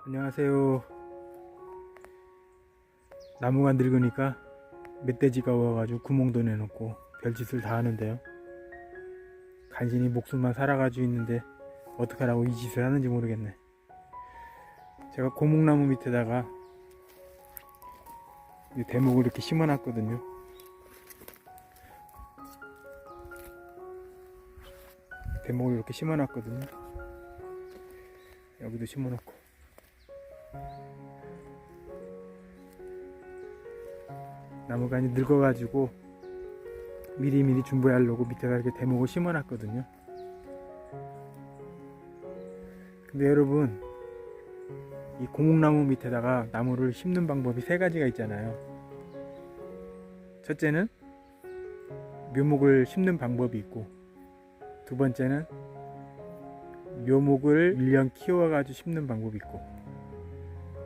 안녕하세요. 나무가 늙으니까 멧돼지가 와가지고 구멍도 내놓고 별짓을 다 하는데요. 간신히 목숨만 살아가지고 있는데 어떡하라고 이 짓을 하는지 모르겠네. 제가 고목나무 밑에다가 이 대목을 이렇게 심어놨거든요. 대목을 이렇게 심어놨거든요. 여기도 심어놓고. 나무가 이제 늙어가지고 미리미리 준비하려고 밑에다 이렇게 대목을 심어놨거든요. 근데 여러분, 이 고목나무 밑에다가 나무를 심는 방법이 세 가지가 있잖아요. 첫째는 묘목을 심는 방법이 있고, 두 번째는 묘목을 1년 키워가지고 심는 방법이 있고,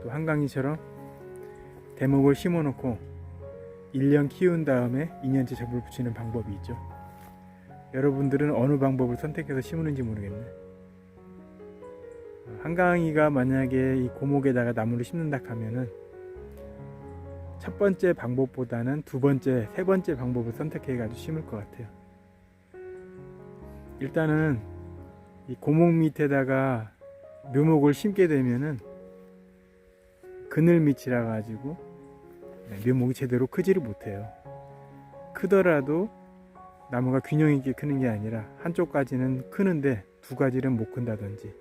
또 한강이처럼 대목을 심어놓고 1년 키운 다음에 2년째 접을 붙이는 방법이 있죠. 여러분들은 어느 방법을 선택해서 심으는지 모르겠네. 한강이가 만약에 이 고목에다가 나무를 심는다 하면은 첫 번째 방법보다는 두 번째, 세 번째 방법을 선택해 가지고 심을 것 같아요. 일단은 이 고목 밑에다가 묘목을 심게 되면은 그늘 밑이라 가지고 묘목이 제대로 크지를 못해요. 크더라도 나무가 균형 있게 크는 게 아니라 한쪽 가지는 크는데 두 가지는 못 큰다든지,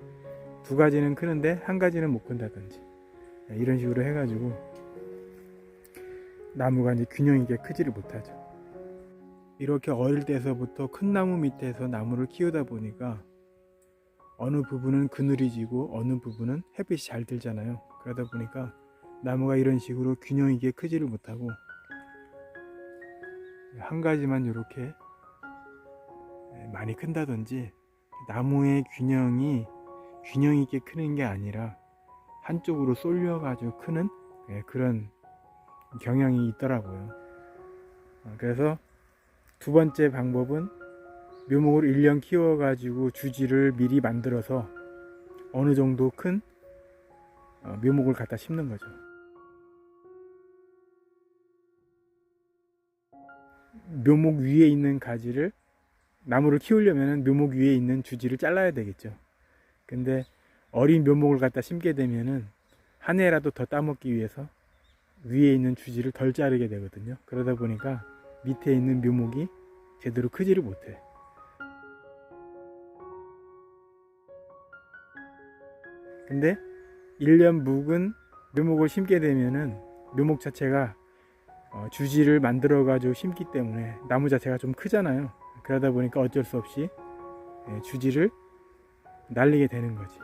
두 가지는 크는데 한 가지는 못 큰다든지, 이런 식으로 해가지고 나무가 이제 균형 있게 크지를 못하죠. 이렇게 어릴 때서부터 큰 나무 밑에서 나무를 키우다 보니까 어느 부분은 그늘이 지고 어느 부분은 햇빛이 잘 들잖아요. 그러다 보니까 나무가 이런 식으로 균형 있게 크지를 못하고 한 가지만 이렇게 많이 큰다든지, 나무의 균형이 균형 있게 크는 게 아니라 한쪽으로 쏠려 가지고 크는 그런 경향이 있더라고요. 그래서 두 번째 방법은 묘목을 1년 키워 가지고 주지를 미리 만들어서 어느 정도 큰 묘목을 갖다 심는 거죠. 묘목 위에 있는 가지를, 나무를 키우려면 묘목 위에 있는 주지를 잘라야 되겠죠. 근데 어린 묘목을 갖다 심게 되면은 한 해라도 더 따먹기 위해서 위에 있는 주지를 덜 자르게 되거든요. 그러다 보니까 밑에 있는 묘목이 제대로 크지를 못해. 근데 1년 묵은 묘목을 심게 되면은 묘목 자체가 주지를 만들어 가지고 심기 때문에 나무 자체가 좀 크잖아요. 그러다 보니까 어쩔 수 없이 주지를 날리게 되는 거지.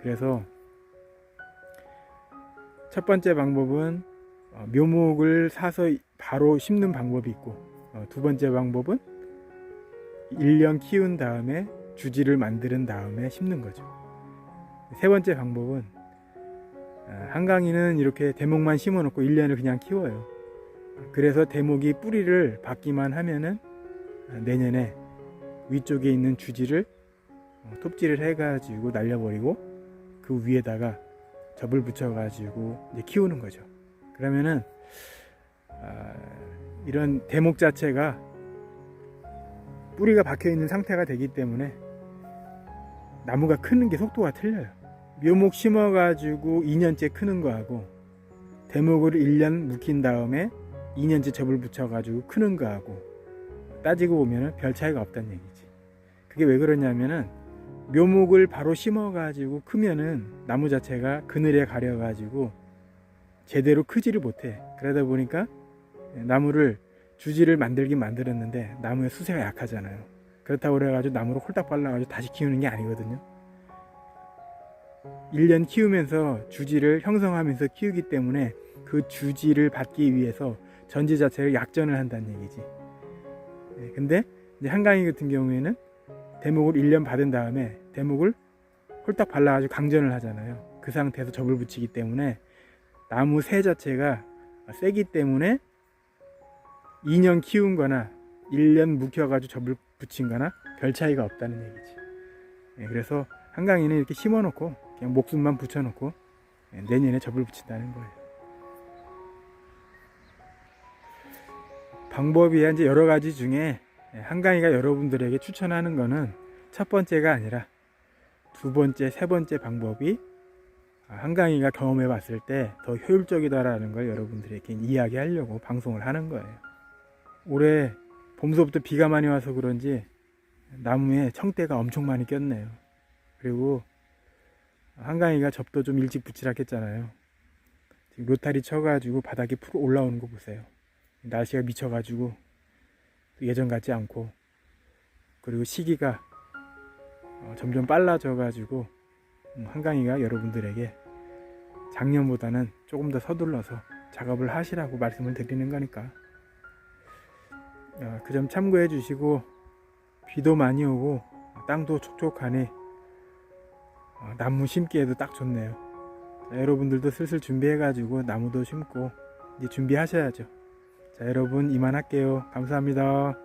그래서 첫 번째 방법은 묘목을 사서 바로 심는 방법이 있고, 두 번째 방법은 1년 키운 다음에 주지를 만드는 다음에 심는 거죠. 세 번째 방법은 한강이는 이렇게 대목만 심어 놓고 1년을 그냥 키워요. 그래서 대목이 뿌리를 받기만 하면은 내년에 위쪽에 있는 주지를 톱질을 해가지고 날려버리고 그 위에다가 접을 붙여가지고 이제 키우는 거죠. 그러면은 이런 대목 자체가 뿌리가 박혀 있는 상태가 되기 때문에 나무가 크는 게 속도가 틀려요. 묘목 심어가지고 2년째 크는 거하고 대목을 1년 묵힌 다음에 2년째 접을 붙여가지고 크는 거하고 따지고 보면 별 차이가 없다는 얘기지. 그게 왜 그러냐면은 묘목을 바로 심어가지고 크면은 나무 자체가 그늘에 가려가지고 제대로 크지를 못해. 그러다 보니까 나무를 주지를 만들긴 만들었는데 나무의 수세가 약하잖아요. 그렇다고 그래가지고 나무를 홀딱 발라가지고 다시 키우는 게 아니거든요. 1년 키우면서 주지를 형성하면서 키우기 때문에 그 주지를 받기 위해서 전지 자체를 약전을 한다는 얘기지. 근데 이제 한강이 같은 경우에는 대목을 1년 받은 다음에 대목을 홀딱 발라가지고 강전을 하잖아요. 그 상태에서 접을 붙이기 때문에 나무 새 자체가 세기 때문에 2년 키운 거나 1년 묵혀가지고 접을 붙인 거나 별 차이가 없다는 얘기지. 그래서 한강이는 이렇게 심어놓고 그냥 목숨만 붙여놓고 내년에 접을 붙인다는 거예요. 방법이 이제 여러 가지 중에 한강이가 여러분들에게 추천하는 거는 첫 번째가 아니라 두 번째, 세 번째 방법이 한강이가 경험해 봤을 때 더 효율적이다라는 걸 여러분들에게 이야기하려고 방송을 하는 거예요. 올해 봄서부터 비가 많이 와서 그런지 나무에 청대가 엄청 많이 꼈네요. 그리고 한강이가 접도 좀 일찍 붙이라 했잖아요. 지금 로타리 쳐가지고 바닥에 풀 올라오는 거 보세요. 날씨가 미쳐가지고 예전 같지 않고, 그리고 시기가 점점 빨라져가지고 한강이가 여러분들에게 작년보다는 조금 더 서둘러서 작업을 하시라고 말씀을 드리는 거니까 그 점 참고해 주시고, 비도 많이 오고 땅도 촉촉하니 나무 심기에도 딱 좋네요. 자, 여러분들도 슬슬 준비해 가지고 나무도 심고 이제 준비하셔야죠. 자, 여러분 이만 할게요. 감사합니다.